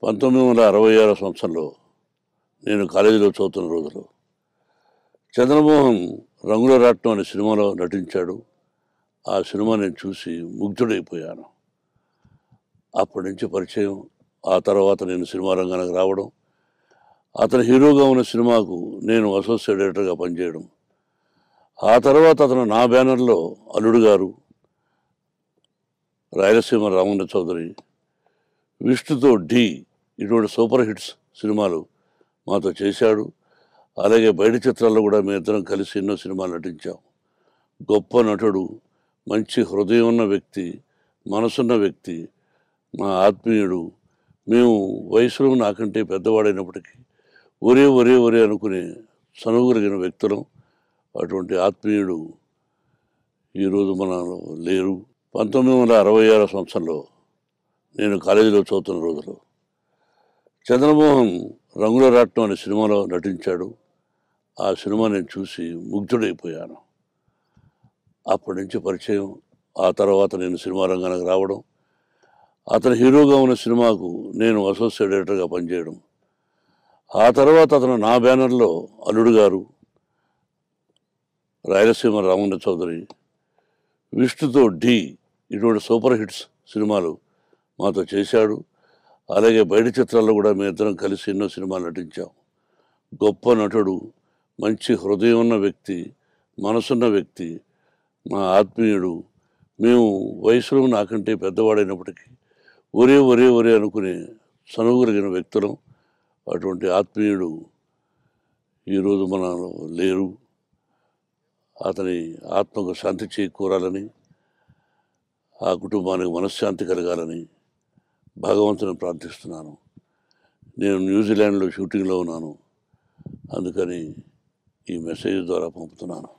1966 సంవత్సరంలో నేను కాలేజీలో చదువుతున్న రోజులు చంద్రమోహన్ రంగుల రాట్నం అనే సినిమాలో నటించాడు. ఆ సినిమా నేను చూసి ముగ్ధుడైపోయాను. అప్పటి నుంచి పరిచయం. ఆ తర్వాత నేను సినిమా రంగానికి రావడం, అతను హీరోగా ఉన్న సినిమాకు నేను అసోసియేట్ డైరెక్టర్గా పనిచేయడం, ఆ తర్వాత అతను నా బ్యానర్లో అల్లుడు గారు, రాయలసీమ రామన్న చౌదరి, విష్ణుతో ఢీ ఇటువంటి సూపర్ హిట్స్ సినిమాలు మాతో చేశాడు. అలాగే బయట చిత్రాల్లో కూడా మేము ఇద్దరం కలిసి ఎన్నో సినిమాలు నటించాం. గొప్ప నటుడు, మంచి హృదయం ఉన్న వ్యక్తి, మనసున్న వ్యక్తి, మా ఆత్మీయుడు. మేము వయసులో నాకంటే పెద్దవాడైనప్పటికీ ఒరే ఒరే ఒరే అనుకునే చనువు కలిగిన వ్యక్తులం. అటువంటి ఆత్మీయుడు ఈరోజు మనలో లేరు. 1966 సంవత్సరంలో నేను కాలేజీలో చదువుతున్న రోజులు చంద్రమోహన్ రంగుల రాట్నం అనే సినిమాలో నటించాడు. ఆ సినిమా నేను చూసి ముగ్ధుడైపోయాను. అప్పటి నుంచి పరిచయం. ఆ తర్వాత నేను సినిమా రంగానికి రావడం, అతను హీరోగా ఉన్న సినిమాకు నేను అసోసియేట్ డైరెక్టర్గా పనిచేయడం, ఆ తర్వాత అతను నా బ్యానర్లో అల్లుడు గారు, రాయలసీమ రామన్న చౌదరి, విష్ణుతో ఢీ ఇటువంటి సూపర్ హిట్స్ సినిమాలు మాతో చేశాడు. అలాగే బయట చిత్రాల్లో కూడా మేము ఇద్దరం కలిసి ఎన్నో సినిమాలు నటించాం. గొప్ప నటుడు, మంచి హృదయం ఉన్న వ్యక్తి, మనసున్న వ్యక్తి, మా ఆత్మీయుడు. మేము వయసులో నాకంటే పెద్దవాడైనప్పటికీ ఒరే ఒరే ఒరే అనుకునే చనువు కలిగిన వ్యక్తులం. అటువంటి ఆత్మీయుడు ఈరోజు మనలో లేరు. అతని ఆత్మకు శాంతి చేకూరాలని, ఆ కుటుంబానికి మనశ్శాంతి కలగాలని భగవంతుని ప్రార్థిస్తున్నాను. నేను న్యూజిలాండ్లో షూటింగ్లో ఉన్నాను, అందుకని ఈ మెసేజ్ ద్వారా పంపుతున్నాను.